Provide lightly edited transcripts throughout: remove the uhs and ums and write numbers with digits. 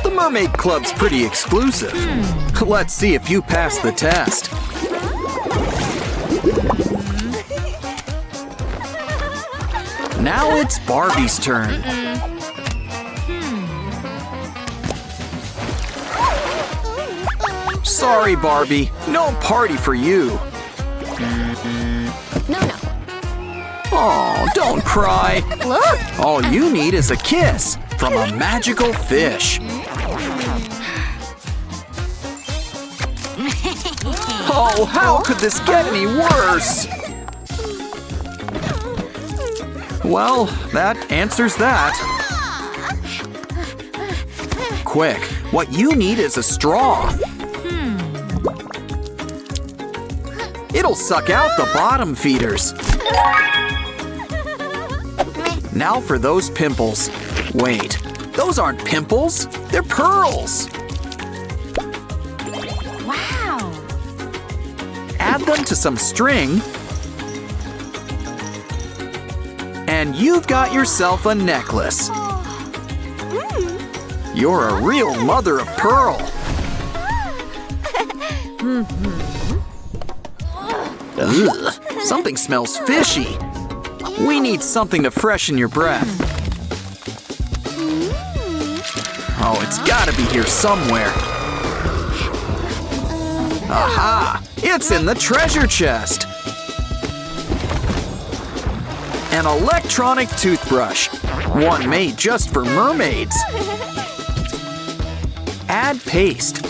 The Mermaid Club's pretty exclusive. Let's see if you pass the test. Now it's Barbie's turn. Sorry, Barbie. No party for you. No. Oh, don't cry. Look! All you need is a kiss from a magical fish. Oh, how could this get any worse? Well, that answers that. Quick, what you need is a straw. It'll suck out the bottom feeders. Now for those pimples. Wait, those aren't pimples, they're pearls. Wow! Add them to some string. And you've got yourself a necklace. You're a real mother of pearl. Ugh, something smells fishy. We need something to freshen your breath. Oh, it's gotta be here somewhere. Aha! It's in the treasure chest. An electronic toothbrush. One made just for mermaids. Add paste.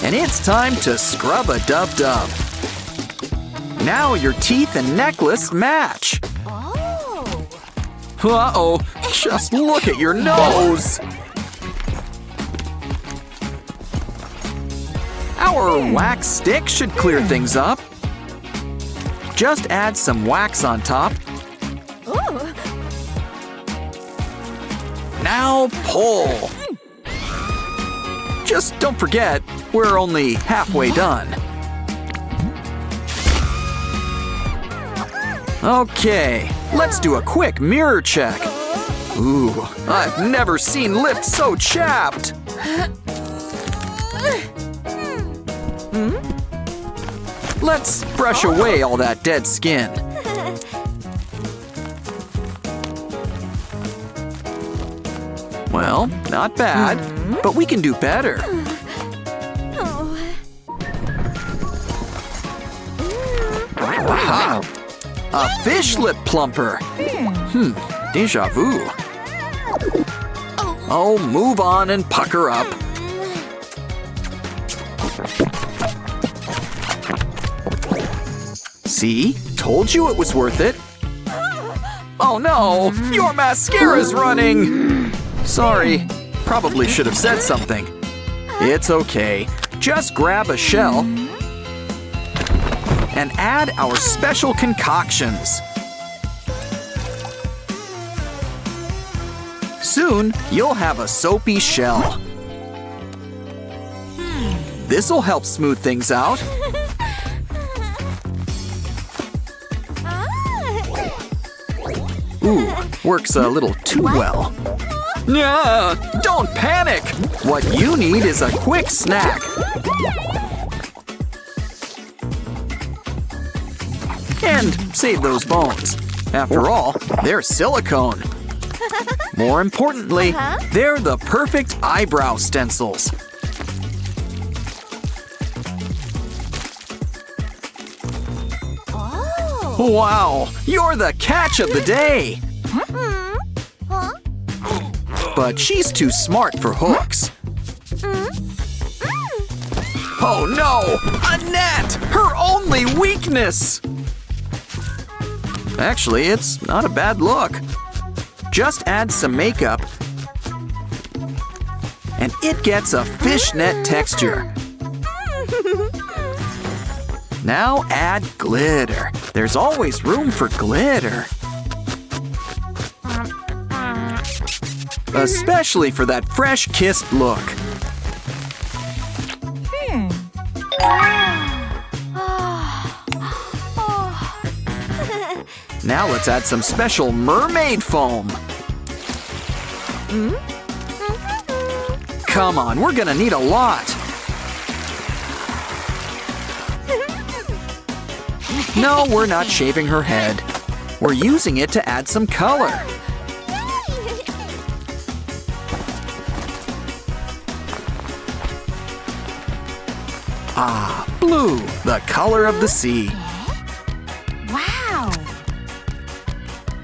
And it's time to scrub a dub-dub. Now your teeth and necklace match. Uh-oh, just look at your nose. Our wax stick should clear things up. Just add some wax on top. Now pull. Just don't forget, we're only halfway done. Okay, let's do a quick mirror check. Ooh, I've never seen lips so chapped. Let's brush away all that dead skin. Well, not bad, but we can do better. Aha! A fish lip plumper. Deja vu. Oh, move on and pucker up. See? Told you it was worth it. Oh no! Your mascara's running! Sorry. Probably should have said something. It's okay. Just grab a shell and add our special concoctions. Soon, you'll have a soapy shell. This'll help smooth things out. Ooh, works a little too well. Don't panic! What you need is a quick snack. And save those bones. After all, they're silicone. More importantly, they're the perfect eyebrow stencils. Wow, you're the catch of the day! But she's too smart for hooks. Oh no! A net! Her only weakness! Actually, it's not a bad look. Just add some makeup and it gets a fishnet texture. Now add glitter. There's always room for glitter. Especially for that fresh-kissed look. Now let's add some special mermaid foam. Come on, we're gonna need a lot. No, we're not shaving her head. We're using it to add some color. Ah, blue, the color of the sea. Wow!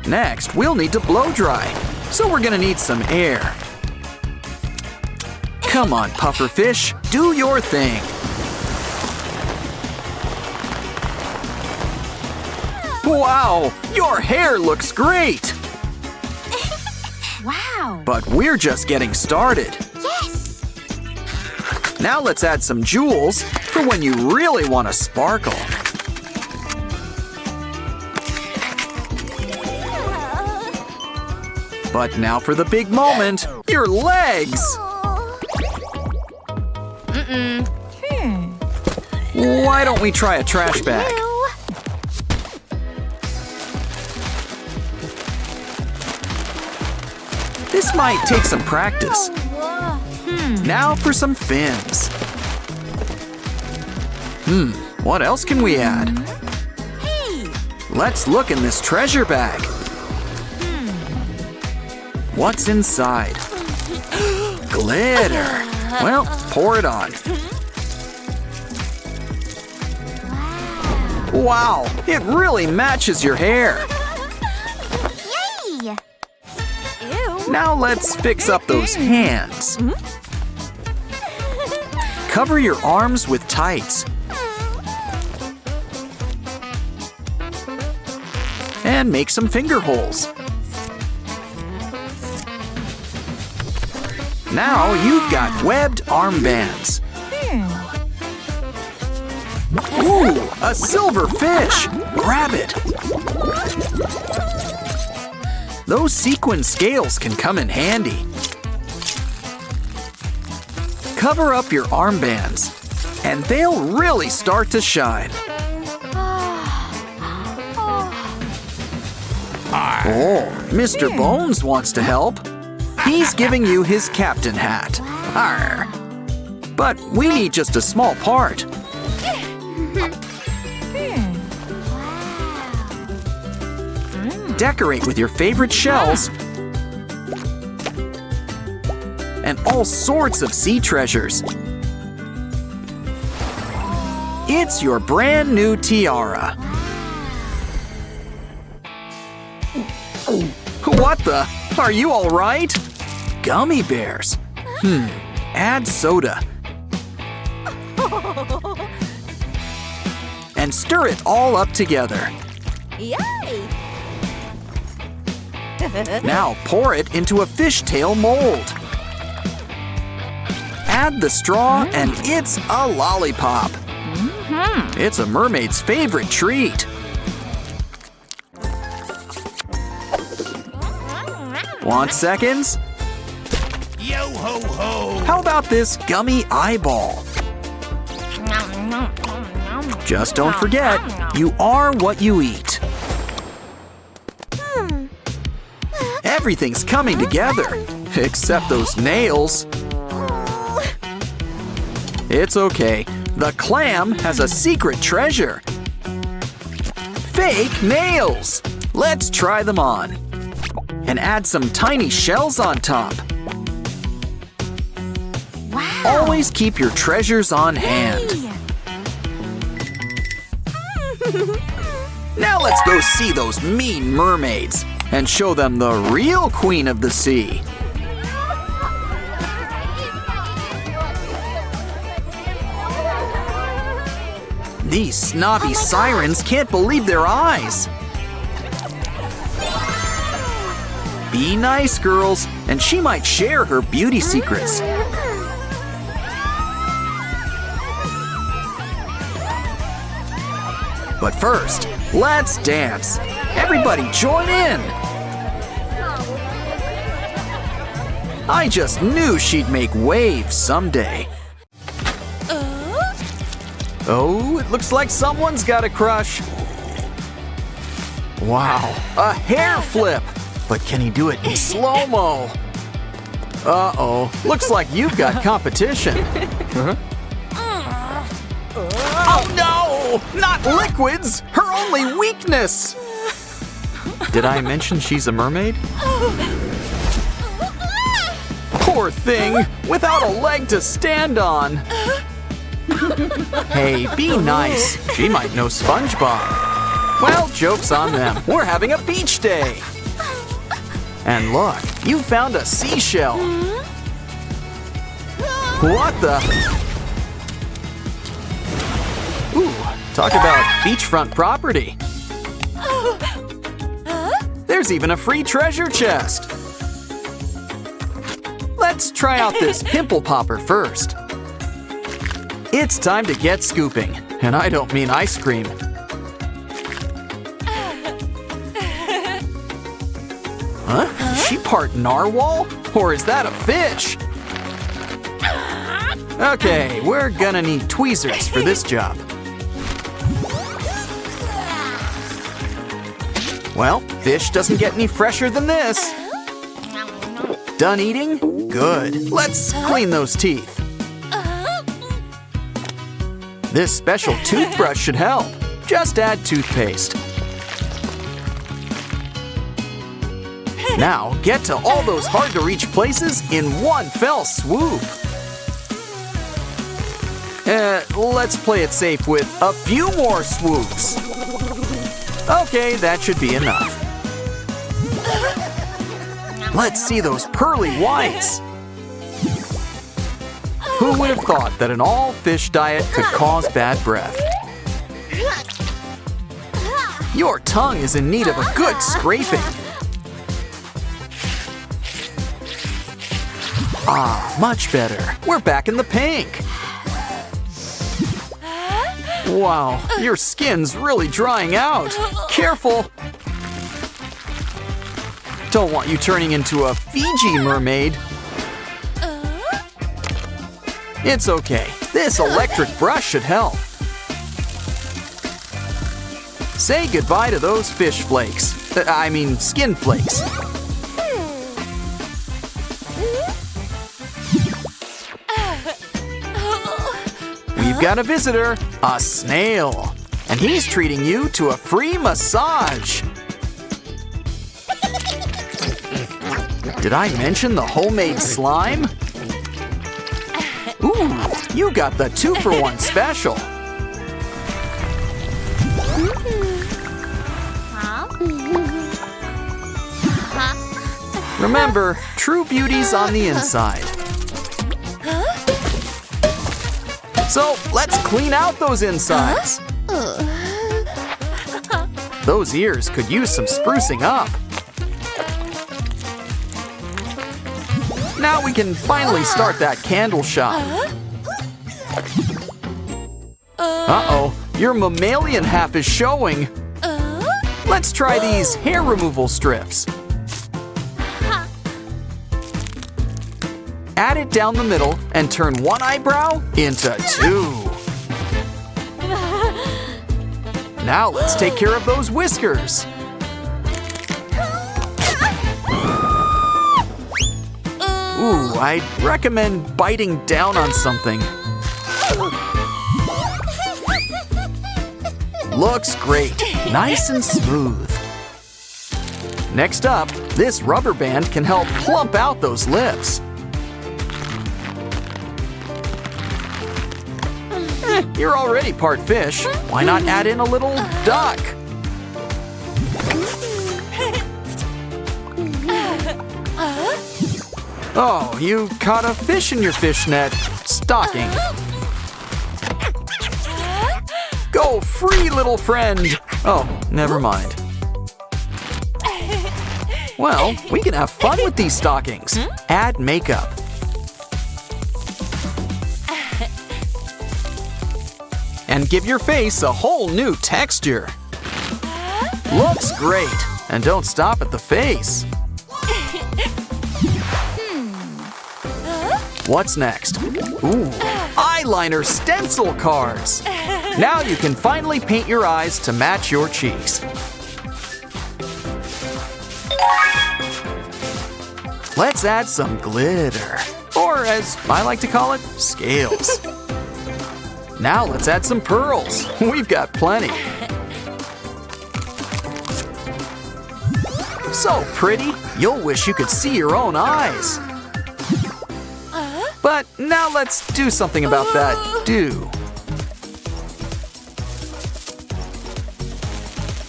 Next, we'll need to blow dry, so we're gonna need some air. Come on, pufferfish, do your thing. Wow, your hair looks great! Wow! But we're just getting started. Yes! Now let's add some jewels for when you really want to sparkle. But now for the big moment, your legs! Why don't we try a trash bag? This might take some practice. Now for some fins. What else can we add? Let's look in this treasure bag. What's inside? Glitter. Well, pour it on. Wow, it really matches your hair. Yay! Now let's fix up those hands. Cover your arms with tights. And make some finger holes. Now you've got webbed armbands. Ooh, a silver fish! Grab it! Those sequin scales can come in handy. Cover up your armbands, and they'll really start to shine. Oh, Mr. Bones wants to help. He's giving you his captain hat. Arr. But we need just a small part. Decorate with your favorite shells and all sorts of sea treasures. It's your brand new tiara. What the? Are you all right? Gummy bears. Add soda. And stir it all up together. Yay! Now pour it into a fishtail mold. Add the straw and it's a lollipop. It's a mermaid's favorite treat. Want seconds? Yo ho ho! How about this gummy eyeball? Just don't forget, you are what you eat. Everything's coming together, except those nails. It's okay, the clam has a secret treasure. Fake nails! Let's try them on. And add some tiny shells on top. Wow! Always keep your treasures on hand. Now let's go see those mean mermaids and show them the real queen of the sea. These snobby sirens can't believe their eyes. Be nice, girls, and she might share her beauty secrets. But first, let's dance. Everybody join in. I just knew she'd make waves someday. Oh, it looks like someone's got a crush. Wow, a hair flip. But can he do it in slow-mo? Uh-oh, looks like you've got competition. Oh no! Not liquids! Her only weakness! Did I mention she's a mermaid? Poor thing, without a leg to stand on. Hey, be nice. She might know SpongeBob. Well, joke's on them. We're having a beach day. And look, you found a seashell. What the? Ooh, talk about beachfront property. There's even a free treasure chest. Let's try out this pimple popper first. It's time to get scooping, and I don't mean ice cream. Huh? Is she part narwhal? Or is that a fish? Okay, we're gonna need tweezers for this job. Well, fish doesn't get any fresher than this. Done eating? Good. Let's clean those teeth. This special toothbrush should help. Just add toothpaste. Now, get to all those hard-to-reach places in one fell swoop. Let's play it safe with a few more swoops. Okay, that should be enough. Let's see those pearly whites. Who would have thought that an all-fish diet could cause bad breath? Your tongue is in need of a good scraping. Ah, much better. We're back in the pink. Wow, your skin's really drying out. Careful. Don't want you turning into a Fiji mermaid. It's okay. This electric brush should help. Say goodbye to those fish flakes. I mean, skin flakes. We've got a visitor, a snail, and he's treating you to a free massage. Did I mention the homemade slime? Ooh, you got the 2-for-1 special. Remember, true beauty's on the inside. So, let's clean out those insides. Those ears could use some sprucing up. Now we can finally start that candle shop. Uh-oh, your mammalian half is showing. Let's try these hair removal strips. Add it down the middle and turn one eyebrow into 2. Now let's take care of those whiskers. Ooh, I'd recommend biting down on something. Looks great, nice and smooth. Next up, this rubber band can help plump out those lips. You're already part fish. Why not add in a little duck? Oh, you caught a fish in your fishnet stocking. Go free, little friend. Oh, never mind. Well, we can have fun with these stockings. Add makeup. And give your face a whole new texture. Looks great. And don't stop at the face. What's next? Ooh, eyeliner stencil cards. Now you can finally paint your eyes to match your cheeks. Let's add some glitter. Or as I like to call it, scales. Now let's add some pearls. We've got plenty. So pretty, you'll wish you could see your own eyes. But now let's do something about that do.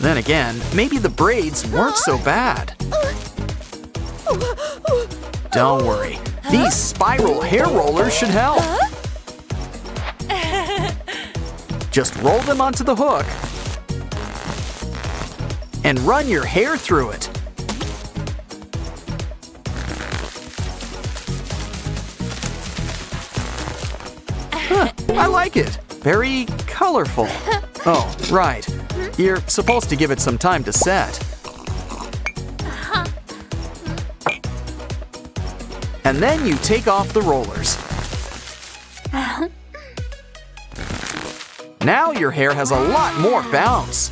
Then again, maybe the braids weren't so bad. Don't worry, these spiral hair rollers should help. Just roll them onto the hook and run your hair through it. Huh, I like it. Very colorful. Oh, right. You're supposed to give it some time to set. And then you take off the rollers. Now your hair has a lot more bounce.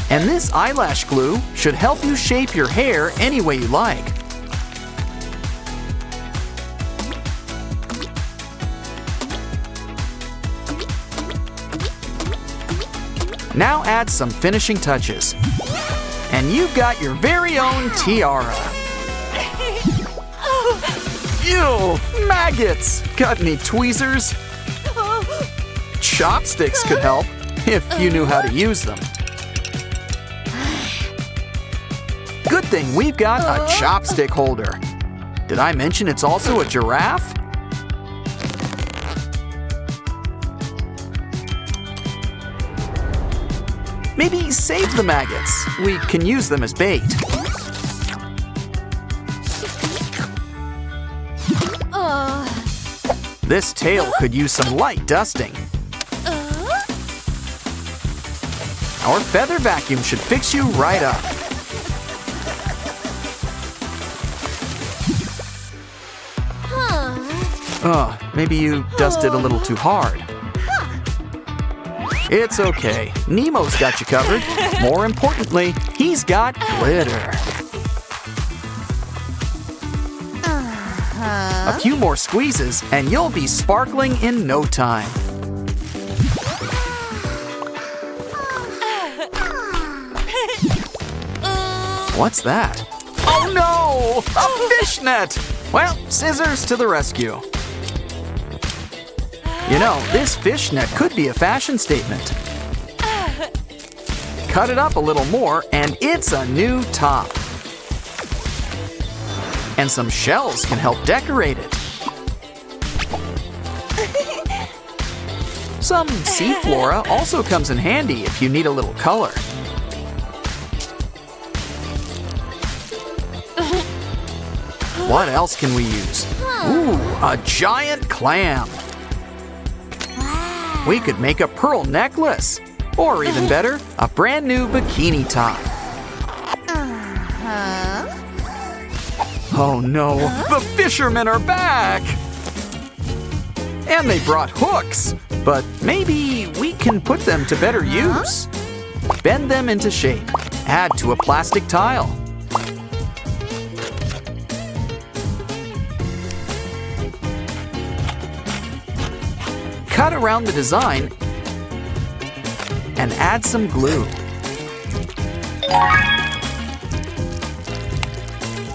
And this eyelash glue should help you shape your hair any way you like. Now add some finishing touches. And you've got your very own tiara. Ew, maggots! Got any tweezers? Chopsticks could help, if you knew how to use them. Good thing we've got a chopstick holder. Did I mention it's also a giraffe? Maybe save the maggots. We can use them as bait. This tail could use some light dusting. Our feather vacuum should fix you right up. Oh, maybe you dusted a little too hard. It's okay. Nemo's got you covered. More importantly, he's got glitter. A few more squeezes and you'll be sparkling in no time. What's that? Oh no! A fishnet! Well, scissors to the rescue. You know, this fishnet could be a fashion statement. Cut it up a little more and it's a new top. And some shells can help decorate it. Some sea flora also comes in handy if you need a little color. What else can we use? Ooh, a giant clam. We could make a pearl necklace. Or even better, a brand new bikini top. Oh no, the fishermen are back! And they brought hooks, but maybe we can put them to better use. Bend them into shape. Add to a plastic tile. Cut around the design and add some glue.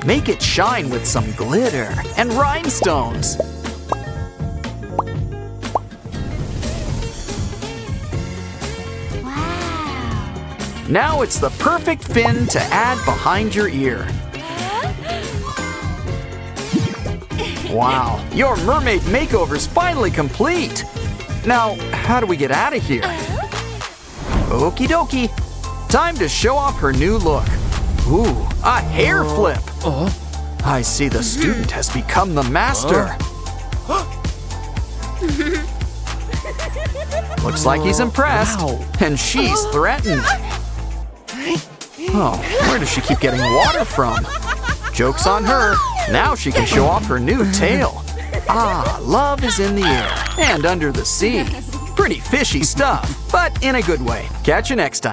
Make it shine with some glitter and rhinestones. Wow. Now it's the perfect fin to add behind your ear. Wow, your mermaid makeover's finally complete. Now, how do we get out of here? Okie dokie. Time to show off her new look. Ooh, a hair flip. I see the student has become the master. Looks like he's impressed. And she's threatened. Oh, where does she keep getting water from? Joke's on her. Now she can show off her new tail. Ah, love is in the air and under the sea. Pretty fishy stuff, but in a good way. Catch you next time.